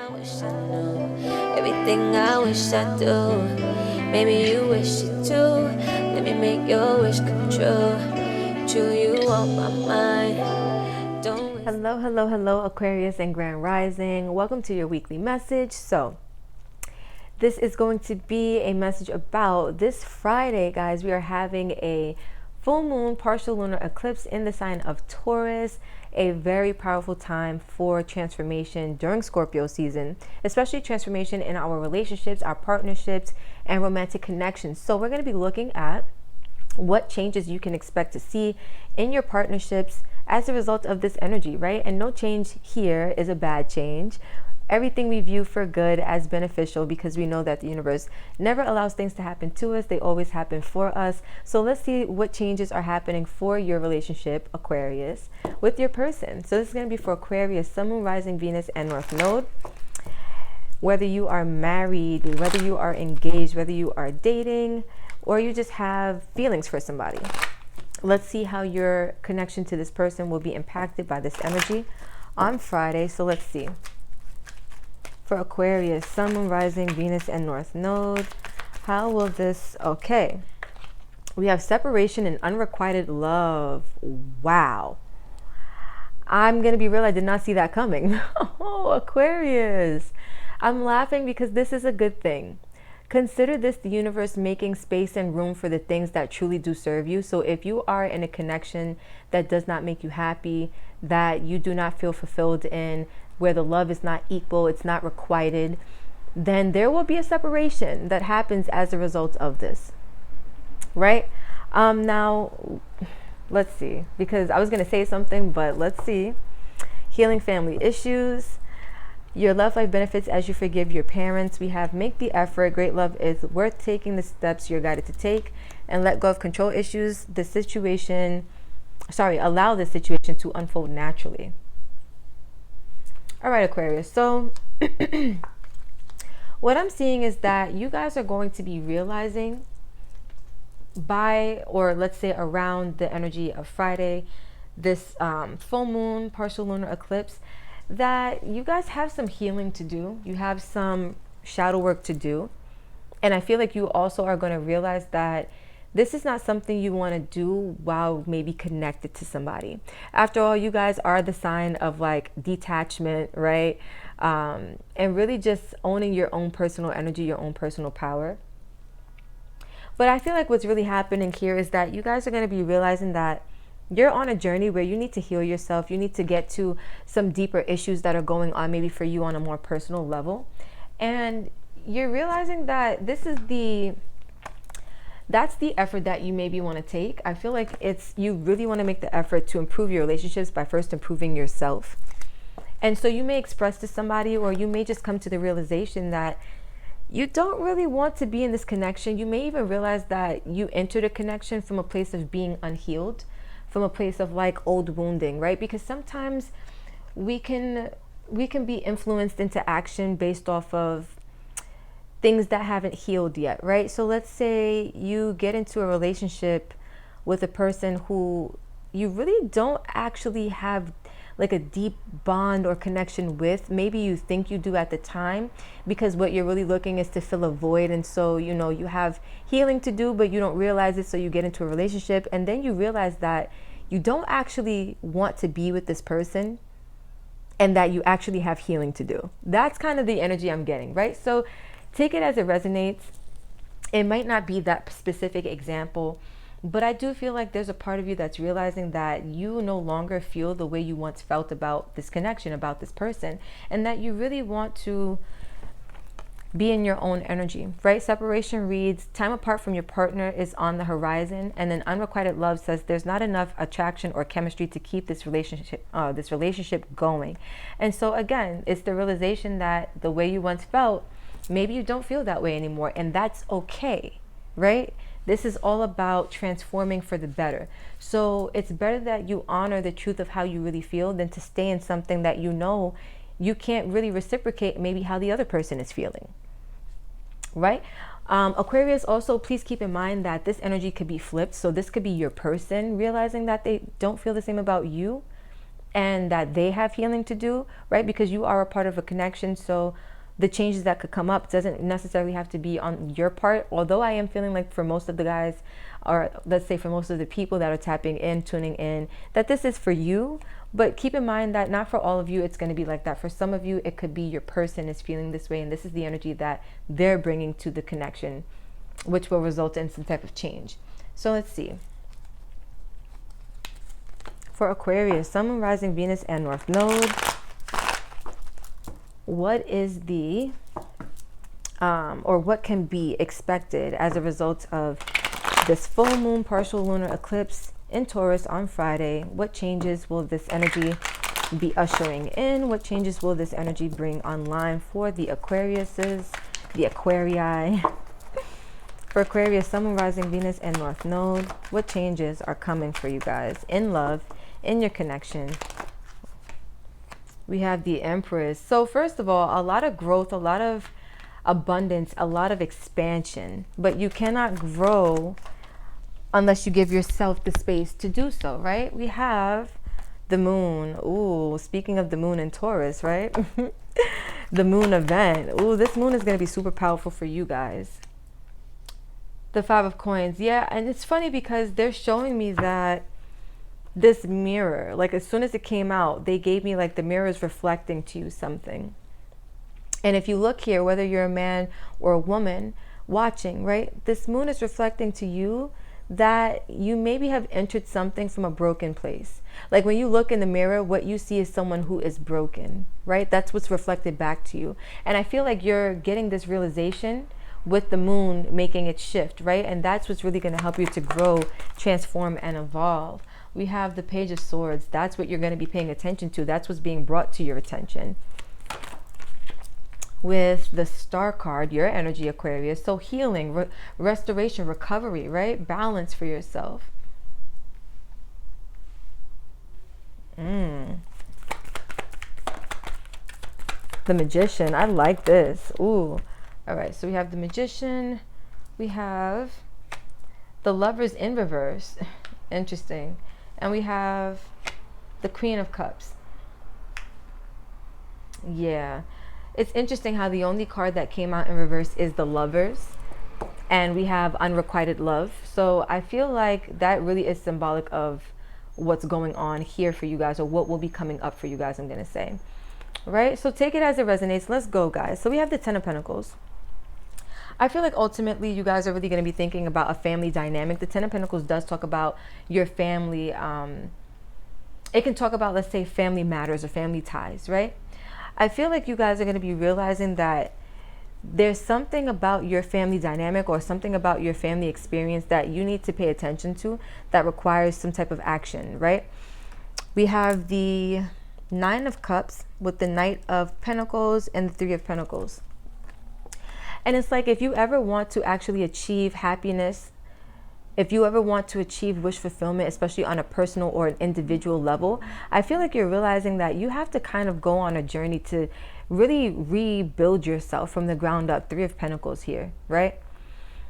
I wish I knew everything I wish I do. Maybe you wish it too. Let me make your wish come true. True, you on my mind. Don't. Hello, Aquarius and Grand Rising. Welcome to your weekly message. So, this is going to be a message about this Friday, guys. We are having a full moon, partial lunar eclipse in the sign of Taurus. A very powerful time for transformation during Scorpio season, especially transformation in our relationships, our partnerships, and romantic connections. So we're going to be looking at what changes you can expect to see in your partnerships as a result of this energy, right? And no change here is a bad change. Everything we view for good as beneficial, because we know that the universe never allows things to happen to us. They always happen for us. So let's see what changes are happening for your relationship, Aquarius, with your person. So this is going to be for Aquarius, Sun, Moon, Rising, Venus, and North Node. Whether you are married, whether you are engaged, whether you are dating, or you just have feelings for somebody. Let's see how your connection to this person will be impacted by this energy on Friday. So let's see. For Aquarius, Sun, Moon, Rising, Venus, and North Node, how will this... Okay, we have separation and unrequited love. Wow. I'm going to be real, I did not see that coming. Oh, Aquarius. I'm laughing because this is a good thing. Consider this the universe making space and room for the things that truly do serve you. So if you are in a connection that does not make you happy, that you do not feel fulfilled in, where the love is not equal, it's not requited, then there will be a separation that happens as a result of this, right? Now, let's see, because I was going to say something, but let's see. Healing family issues. Your love life benefits as you forgive your parents. We have make the effort. Great love is worth taking the steps you're guided to take, and let go of control issues. Allow the situation to unfold naturally. All right, Aquarius. So what I'm seeing is that you guys are going to be realizing by, or let's say around the energy of Friday, this full moon, partial lunar eclipse, that you guys have some healing to do. You have some shadow work to do. And I feel like you also are going to realize that this is not something you want to do while maybe connected to somebody. After all, you guys are the sign of like detachment, right? And really just owning your own personal energy, your own personal power. But I feel like what's really happening here is that you guys are going to be realizing that you're on a journey where you need to heal yourself. You need to get to some deeper issues that are going on maybe for you on a more personal level. And you're realizing that that's the effort that you maybe want to take. I feel like you really want to make the effort to improve your relationships by first improving yourself. And so you may express to somebody, or you may just come to the realization that you don't really want to be in this connection. You may even realize that you entered a connection from a place of being unhealed, from a place of like old wounding, right? Because sometimes we can be influenced into action based off of things that haven't healed yet, right? So let's say you get into a relationship with a person who you really don't actually have like a deep bond or connection with. Maybe you think you do at the time, because what you're really looking is to fill a void. And so, you have healing to do, but you don't realize it. So you get into a relationship and then you realize that you don't actually want to be with this person, and that you actually have healing to do. That's kind of the energy I'm getting, right? So take it as it resonates. It might not be that specific example, but I do feel like there's a part of you that's realizing that you no longer feel the way you once felt about this connection, about this person, and that you really want to be in your own energy, right? Separation reads, time apart from your partner is on the horizon. And then unrequited love says there's not enough attraction or chemistry to keep this relationship going. And so again, it's the realization that the way you once felt, maybe you don't feel that way anymore, and that's okay, right? This is all about transforming for the better. So it's better that you honor the truth of how you really feel than to stay in something that you can't really reciprocate maybe how the other person is feeling, right? Aquarius, also please keep in mind that this energy could be flipped. So this could be your person realizing that they don't feel the same about you, and that they have healing to do, right? Because you are a part of a connection. So the changes that could come up doesn't necessarily have to be on your part. Although I am feeling like for most of the guys, or let's say for most of the people that are tapping in, tuning in, that this is for you. But keep in mind that not for all of you it's going to be like that. For some of you, it could be your person is feeling this way, and this is the energy that they're bringing to the connection, which will result in some type of change. So let's see. For Aquarius, Sun, Moon, Rising, Venus, and North Node, what is the, or what can be expected as a result of this full moon, partial lunar eclipse in Taurus on Friday? What changes will this energy be ushering in? What changes will this energy bring online for the Aquariuses, the Aquarii? For Aquarius, Sun, Moon, Rising, Venus, and North Node, what changes are coming for you guys in love, in your connection? We have the Empress. So first of all, a lot of growth, a lot of abundance, a lot of expansion, but you cannot grow unless you give yourself the space to do so, right? We have the moon. Ooh, speaking of the moon in Taurus, right? The moon event. Ooh, this moon is going to be super powerful for you guys. The Five of Coins. Yeah, and it's funny because they're showing me that this mirror, like as soon as it came out, they gave me like the mirror is reflecting to you something. And if you look here, whether you're a man or a woman watching, right, this moon is reflecting to you that you maybe have entered something from a broken place. Like when you look in the mirror, what you see is someone who is broken, right? That's what's reflected back to you. And I feel like you're getting this realization with the moon making it shift, right? And that's what's really going to help you to grow, transform, and evolve. We have the Page of Swords. That's what you're going to be paying attention to. That's what's being brought to your attention. With the Star card, your energy, Aquarius. So healing, restoration, recovery, right? Balance for yourself. The Magician. I like this. Ooh. All right. So we have the Magician. We have the Lovers in reverse. Interesting. And we have the Queen of Cups. Yeah. It's interesting how the only card that came out in reverse is the Lovers. And we have unrequited love. So I feel like that really is symbolic of what's going on here for you guys, or what will be coming up for you guys, I'm going to say. Right? So take it as it resonates. Let's go, guys. So we have the Ten of Pentacles. I feel like ultimately you guys are really going to be thinking about a family dynamic. The Ten of Pentacles does talk about your family. It can talk about, let's say, family matters or family ties, right? I feel like you guys are going to be realizing that there's something about your family dynamic or something about your family experience that you need to pay attention to that requires some type of action, right? We have the Nine of Cups with the Knight of Pentacles and the Three of Pentacles. And it's like, if you ever want to actually achieve happiness, if you ever want to achieve wish fulfillment, especially on a personal or an individual level, I feel like you're realizing that you have to kind of go on a journey to really rebuild yourself from the ground up. Three of Pentacles here, right?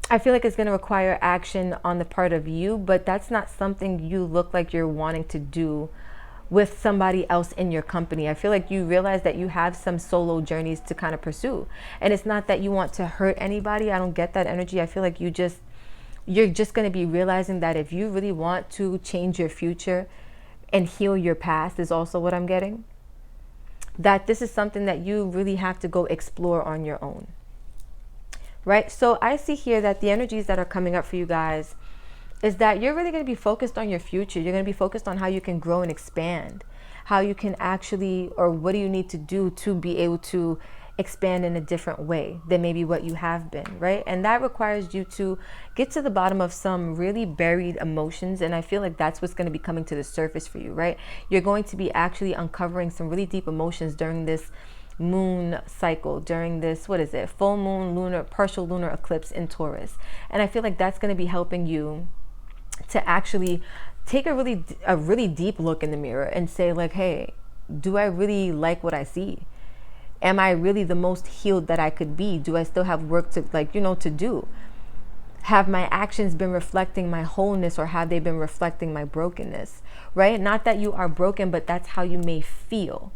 I feel like it's going to require action on the part of you, but that's not something you look like you're wanting to do with somebody else in your company. I feel like you realize that you have some solo journeys to kind of pursue. And it's not that you want to hurt anybody. I don't get that energy. I feel like you're just going to be realizing that if you really want to change your future and heal your past, is also what I'm getting. That this is something that you really have to go explore on your own. Right? So I see here that the energies that are coming up for you guys is that you're really going to be focused on your future. You're going to be focused on how you can grow and expand, how you can actually, or what do you need to do to be able to expand in a different way than maybe what you have been, right? And that requires you to get to the bottom of some really buried emotions. And I feel like that's what's going to be coming to the surface for you, right? You're going to be actually uncovering some really deep emotions during this moon cycle, during this, what is it, full moon, lunar, partial lunar eclipse in Taurus. And I feel like that's going to be helping you to actually take a really deep look in the mirror and say like, hey, do I really like what I see? Am I really the most healed that I could be? Do I still have work to, like, to do? Have my actions been reflecting my wholeness, or have they been reflecting my brokenness, right? Not that you are broken, but that's how you may feel.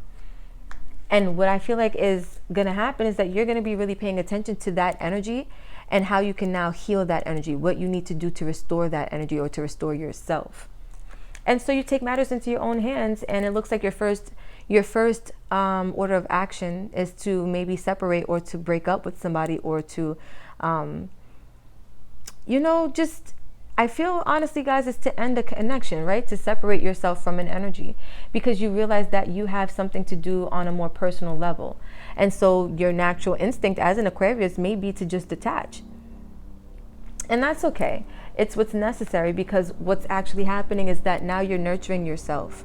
And what I feel like is going to happen is that you're going to be really paying attention to that energy and how you can now heal that energy, what you need to do to restore that energy or to restore yourself. And so you take matters into your own hands, and it looks like your first order of action is to maybe separate or to break up with somebody, or to just, I feel honestly, guys, is to end a connection, right? To separate yourself from an energy, because you realize that you have something to do on a more personal level. And so your natural instinct as an Aquarius may be to just detach. And that's okay. It's what's necessary, because what's actually happening is that now you're nurturing yourself,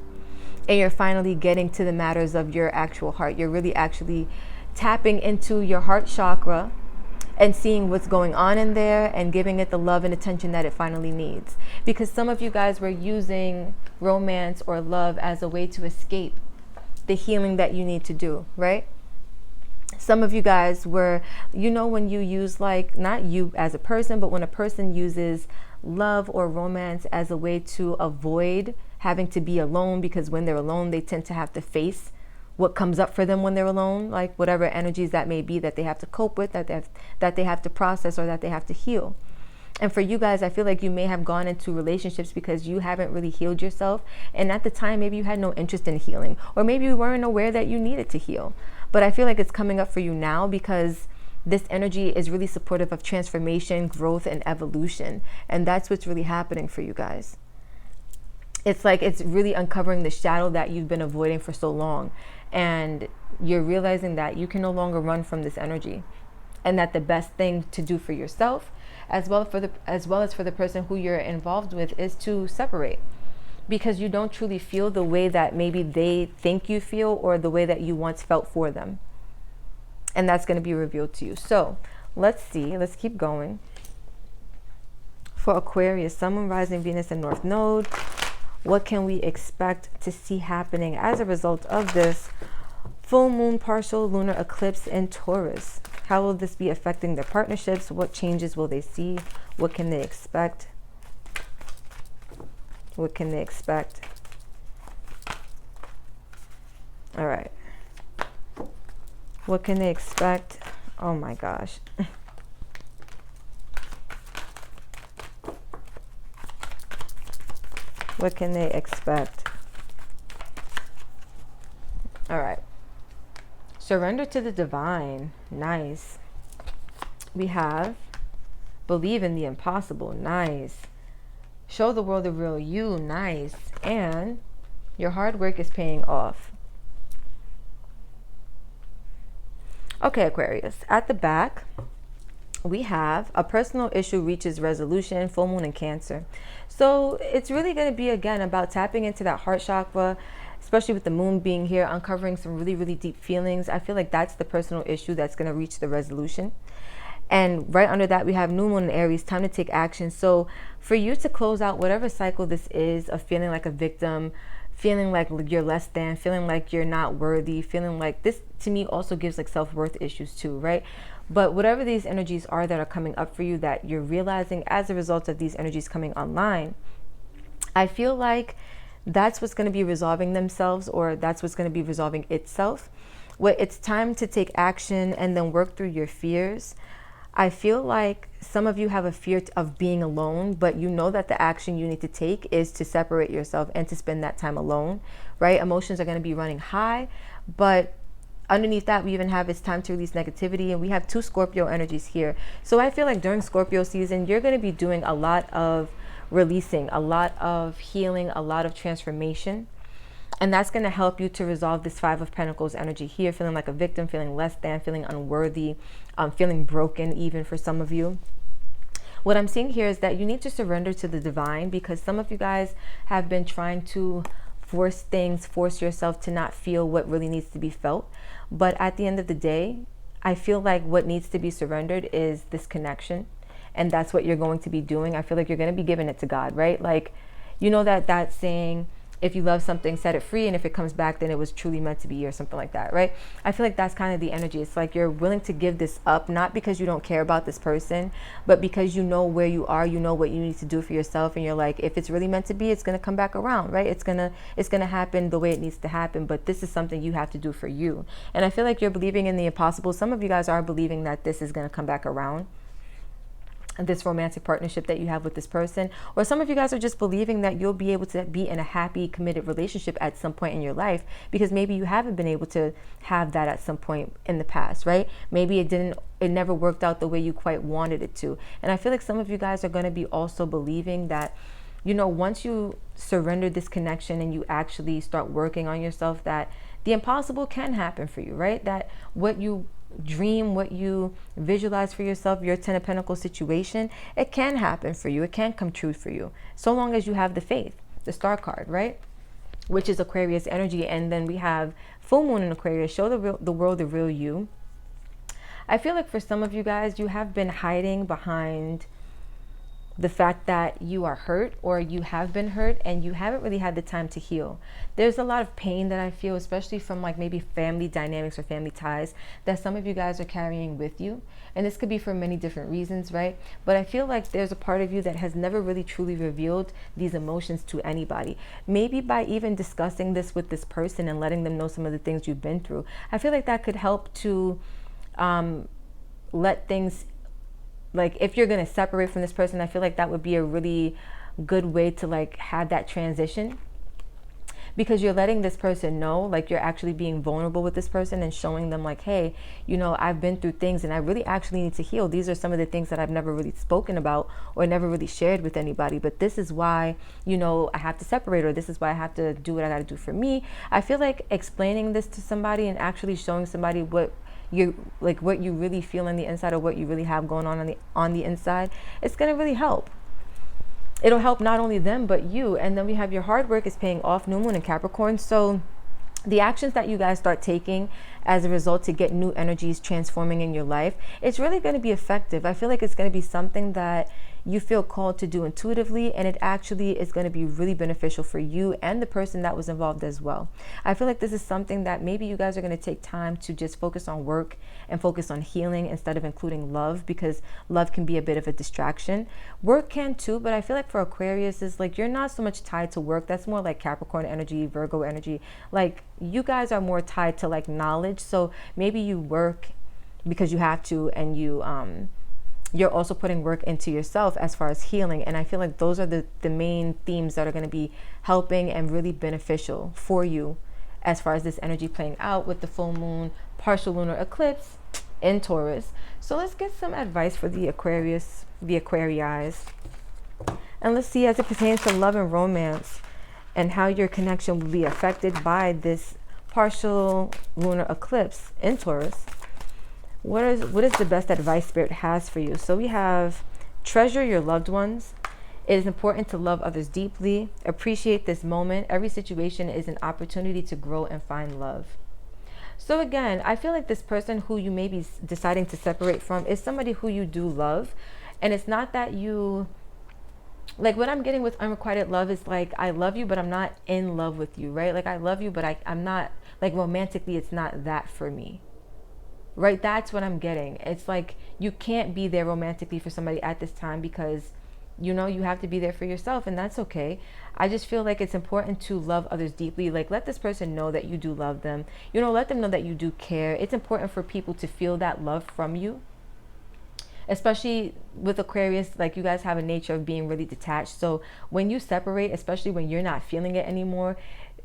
and you're finally getting to the matters of your actual heart. You're really actually tapping into your heart chakra and seeing what's going on in there and giving it the love and attention that it finally needs. Because some of you guys were using romance or love as a way to escape the healing that you need to do, right? Some of you guys were, when you use, like, not you as a person, but when a person uses love or romance as a way to avoid having to be alone, because when they're alone, they tend to have to face what comes up for them when they're alone, like whatever energies that may be that they have to cope with, that they have to process, or that they have to heal. And for you guys, I feel like you may have gone into relationships because you haven't really healed yourself. And at the time, maybe you had no interest in healing, or maybe you weren't aware that you needed to heal. But I feel like it's coming up for you now, because this energy is really supportive of transformation, growth, and evolution. And that's what's really happening for you guys. It's like it's really uncovering the shadow that you've been avoiding for so long. And you're realizing that you can no longer run from this energy, and that the best thing to do for yourself, as well as for the person who you're involved with, is to separate, because you don't truly feel the way that maybe they think you feel, or the way that you once felt for them. And that's going to be revealed to you. So let's keep going. For Aquarius, Sun, Moon, Rising, Venus, and North Node, what can we expect to see happening as a result of this full moon partial lunar eclipse in Taurus? How will this be affecting their partnerships? What changes will they see? What can they expect? What can they expect? All right. What can they expect? Oh my gosh. What can they expect? All right. Surrender to the divine. Nice. We have believe in the impossible. Nice. Show the world the real you. Nice. And your hard work is paying off. Okay, Aquarius. At the back, we have a personal issue reaches resolution, full moon in Cancer. So it's really going to be, again, about tapping into that heart chakra, especially with the moon being here, uncovering some really, really deep feelings. I feel like that's the personal issue that's going to reach the resolution. And right under that, we have new moon in Aries, time to take action. So for you to close out whatever cycle this is of feeling like a victim, feeling like you're less than, feeling like you're not worthy, feeling like this, to me, also gives like self-worth issues too, right? But whatever these energies are that are coming up for you, that you're realizing as a result of these energies coming online, I feel like that's what's going to be resolving themselves, or that's what's going to be resolving itself. Where it's time to take action and then work through your fears. I feel like some of you have a fear of being alone, but you know that the action you need to take is to separate yourself and to spend that time alone, right? Emotions are going to be running high, but underneath that, we even have it's time to release negativity, and we have 2 Scorpio energies here. So I feel like during Scorpio season, you're going to be doing a lot of releasing, a lot of healing, a lot of transformation. And that's going to help you to resolve this 5 of Pentacles energy here, feeling like a victim, feeling less than, feeling unworthy, feeling broken even for some of you. What I'm seeing here is that you need to surrender to the divine, because some of you guys have been trying to force yourself to not feel what really needs to be felt. But at the end of the day, I feel like what needs to be surrendered is this connection. And that's what you're going to be doing. I feel like you're going to be giving it to God, right? Like, you know that saying, if you love something, set it free, and if it comes back, then it was truly meant to be, or something like that, right? I feel like that's kind of the energy. It's like you're willing to give this up, not because you don't care about this person, but because you know where you are, you know what you need to do for yourself, and you're like, if it's really meant to be, it's going to come back around, right? It's gonna happen the way it needs to happen, but this is something you have to do for you. And I feel like you're believing in the impossible. Some of you guys are believing that this is going to come back around, this romantic partnership that you have with this person. Or some of you guys are just believing that you'll be able to be in a happy, committed relationship at some point in your life, because maybe you haven't been able to have that at some point in the past, right? Maybe it never worked out the way you quite wanted it to. And I feel like some of you guys are going to be also believing that, you know, once you surrender this connection and you actually start working on yourself, that the impossible can happen for you, right? That what you dream, what you visualize for yourself, your 10 of Pentacles situation, it can happen for you. It can come true for you, so long as you have the faith, the star card, right? Which is Aquarius energy. And then we have full moon in Aquarius. Show the world the real you. I feel like for some of you guys, you have been hiding behind the fact that you are hurt, or you have been hurt, and you haven't really had the time to heal. There's a lot of pain that I feel, especially from like maybe family dynamics or family ties, that some of you guys are carrying with you. And this could be for many different reasons, right? But I feel like there's a part of you that has never really truly revealed these emotions to anybody. Maybe by even discussing this with this person and letting them know some of the things you've been through. I feel like that could help to let things, like if you're going to separate from this person, I feel like that would be a really good way to like have that transition, because you're letting this person know, like you're actually being vulnerable with this person and showing them like, hey, you know, I've been through things and I really actually need to heal. These are some of the things that I've never really spoken about or never really shared with anybody, but this is why, you know, I have to separate, or this is why I have to do what I got to do for me. I feel like explaining this to somebody and actually showing somebody what you like, what you really feel on the inside, or what you really have going on the inside, it's going to really help. It'll help not only them but you. And then we have your hard work is paying off, new moon in Capricorn. So the actions that you guys start taking as a result to get new energies transforming in your life, it's really going to be effective. I feel like it's going to be something that you feel called to do intuitively, and it actually is going to be really beneficial for you and the person that was involved as well. I feel like this is something that maybe you guys are going to take time to just focus on work and focus on healing instead of including love, because love can be a bit of a distraction. Work can too, but I feel like for Aquarius is like you're not so much tied to work. That's more like Capricorn energy, Virgo energy. Like you guys are more tied to like knowledge. So maybe you work because you have to, and you're also putting work into yourself as far as healing. And I feel like those are the main themes that are going to be helping and really beneficial for you as far as this energy playing out with the full moon, partial lunar eclipse in Taurus. So let's get some advice for the Aquarius, the Aquariis. And let's see, as it pertains to love and romance, and how your connection will be affected by this partial lunar eclipse in Taurus. What is the best advice Spirit has for you? So we have treasure your loved ones. It is important to love others deeply. Appreciate this moment. Every situation is an opportunity to grow and find love. So again, I feel like this person who you may be deciding to separate from is somebody who you do love. And it's not that you, like what I'm getting with unrequited love is like, I love you, but I'm not in love with you, right? Like I love you, but I'm not, like romantically, it's not that for me. Right? That's what I'm getting. It's like you can't be there romantically for somebody at this time, because you know you have to be there for yourself, and that's okay. I just feel like it's important to love others deeply. Like let this person know that you do love them. You know, let them know that you do care. It's important for people to feel that love from you. Especially with Aquarius, like you guys have a nature of being really detached. So when you separate, especially when you're not feeling it anymore,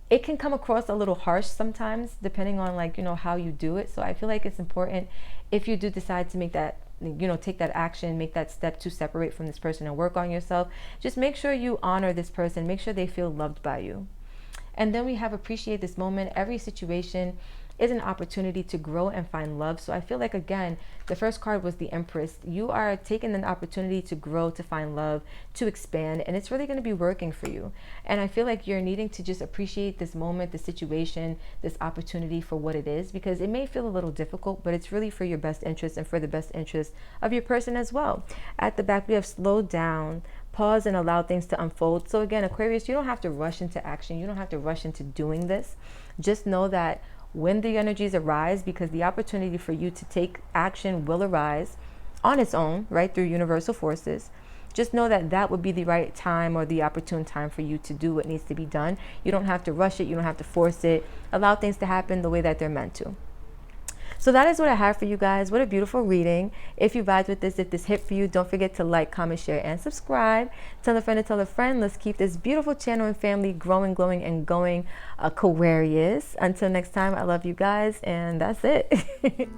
it can come across a little harsh sometimes, depending on like, you know, how you do it. So I feel like it's important, if you do decide to make that, you know, take that action, make that step to separate from this person and work on yourself, just make sure you honor this person, make sure they feel loved by you. And then we have appreciate this moment. Every situation is an opportunity to grow and find love. So I feel like, again, the first card was the Empress. You are taking an opportunity to grow, to find love, to expand, and it's really going to be working for you. And I feel like you're needing to just appreciate this moment, the situation, this opportunity for what it is, because it may feel a little difficult, but it's really for your best interest and for the best interest of your person as well. At the back, we have slow down, pause, and allow things to unfold. So again, Aquarius, you don't have to rush into action. You don't have to rush into doing this. Just know that when the energies arise, because the opportunity for you to take action will arise on its own, right, through universal forces. Just know that that would be the right time or the opportune time for you to do what needs to be done. You don't have to rush it. You don't have to force it. Allow things to happen the way that they're meant to. So that is what I have for you guys. What a beautiful reading. If you vibed with this, if this hit for you, don't forget to like, comment, share, and subscribe. Tell a friend to tell a friend. Let's keep this beautiful channel and family growing, glowing, and going, Aquarius. Until next time, I love you guys, and that's it.